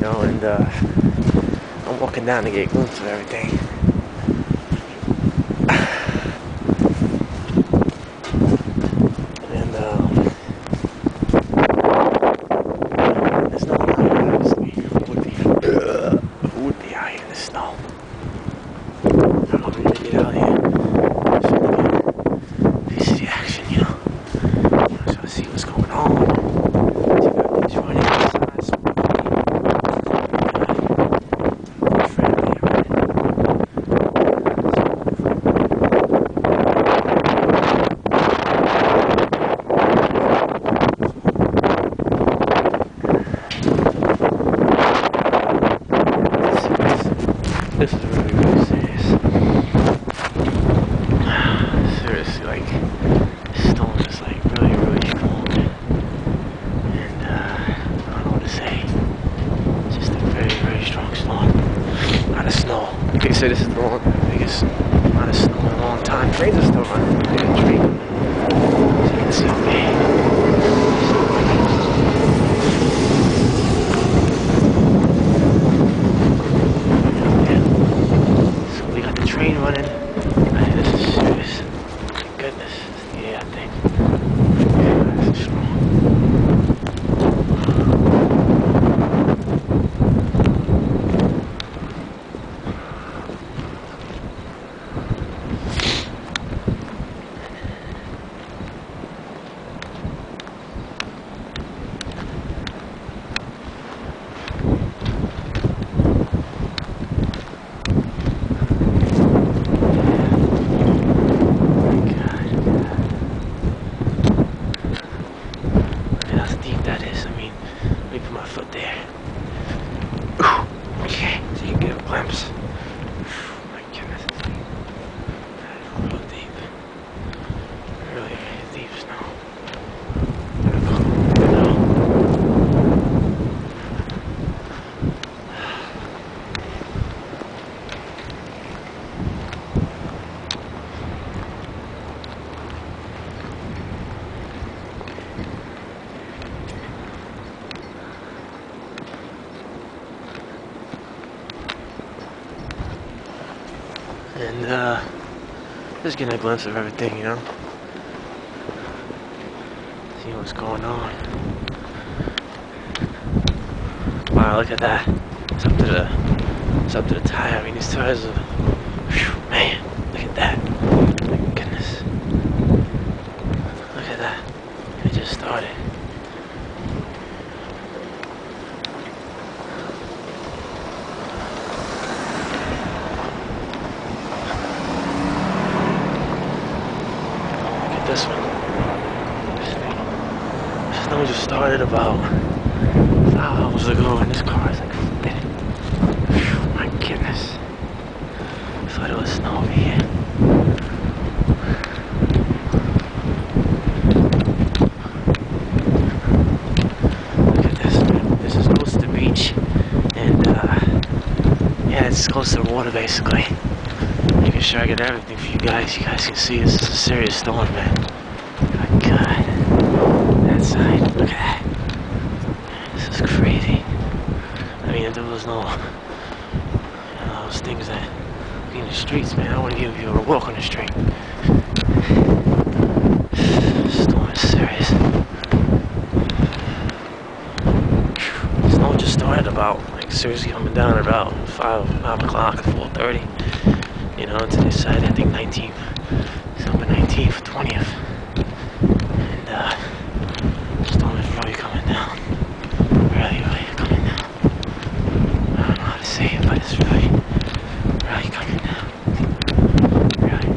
know, and I'm walking down to get a glimpse of everything. And there's no one out here, obviously. Who would be out here in the snow? I'm not ready to get out here. This is the action, you know. I'm trying to see what's going on. Two running outside, so this is really, really serious. Seriously, like, this storm is like really, really strong. And I don't know what to say. It's just a very, very strong storm. A lot of snow. Like I said, this is the biggest amount of snow in a long time. Trains are still running. Look at the train. So you can see me. Train running. Man, this is serious. Thank goodness. Yeah, I think. Yeah, this is strong. Okay, so you can get a glimpse. My goodness, it's like real deep. Really, really deep snow. And just getting a glimpse of everything, you know. See what's going on. Wow, look at that. It's up to the tire. I mean, these tires are, whew, man, look at that. My goodness. Look at that. It just started. This one. This snow just started about 5 hours ago, and this car is like spinning. My goodness. I thought it was snow over here. Look at this, man. This is close to the beach, and yeah, it's close to the water basically. Making sure I get everything for you guys. You guys can see this is a serious storm, man. My God. That side. Look at that. This is crazy. I mean, if there was no, you know, those things that be in the streets, man, I wouldn't give you a walk on the street. This storm is serious. The snow just started about, like, seriously coming down about 5 o'clock, 4:30. You know, today's Saturday, I think 19th, December 19th, 20th, and the storm is really coming down, really, really coming down. I don't know how to say it, but it's really, really coming down, really,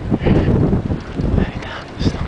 really down the snow.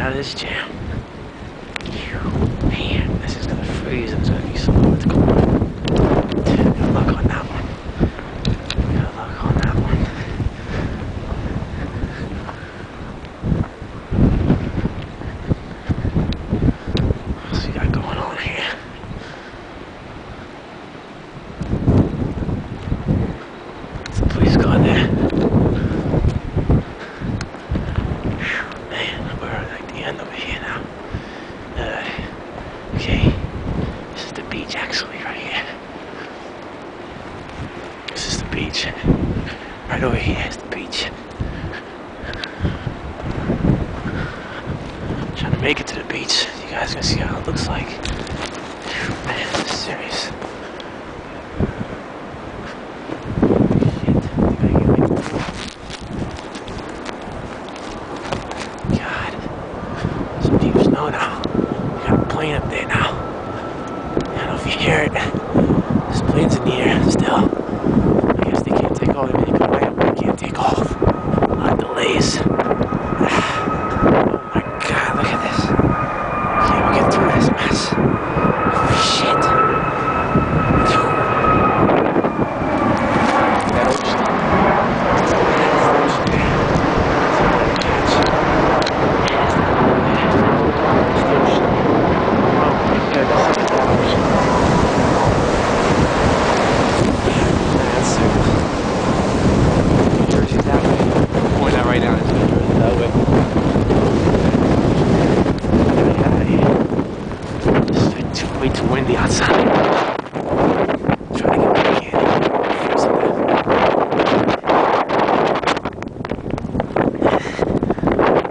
out of this jam. Man, this is gonna freeze and it's gonna be so hard to go on. Good luck on that one. Good luck on that one. What else we got going on here? There's a police car there. Man, we're at the end over here now. Okay, this is the beach actually, right here. This is the beach. Right over here is the beach. Trying to make it to the beach. You guys can see how it looks like. Man, this is serious. God, some deep snow now. We got a plane up there now. I don't know if you hear it. There's planes in the air still. I guess they can't take off. They go right, but they can't take off. A lot of delays. Oh my God, look at this. Can't even get through this mess. Oh shit. That ocean. Way too windy outside. Trying to get back in.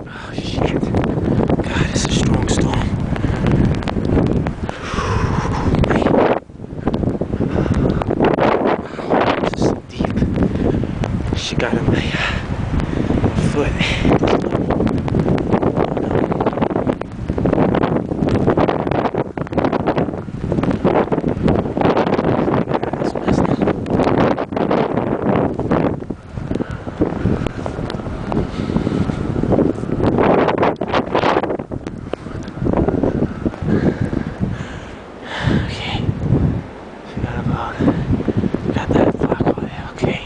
Oh shit. God, it's a strong storm. This is deep. She got in my foot. Got that block on there, okay.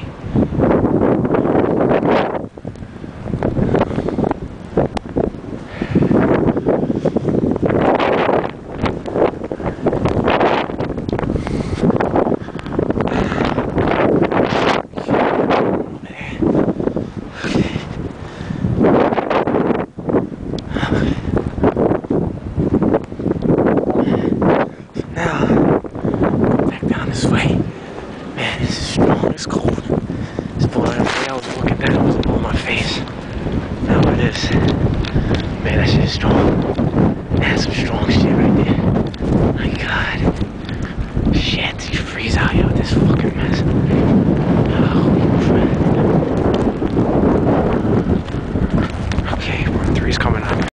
This way. Man, this is strong. It's cold. It's blowing every way I was looking at it was blowing my face. Now it is. Man, that shit is strong. That's some strong shit right there. My God. Shit, you freeze out, yo.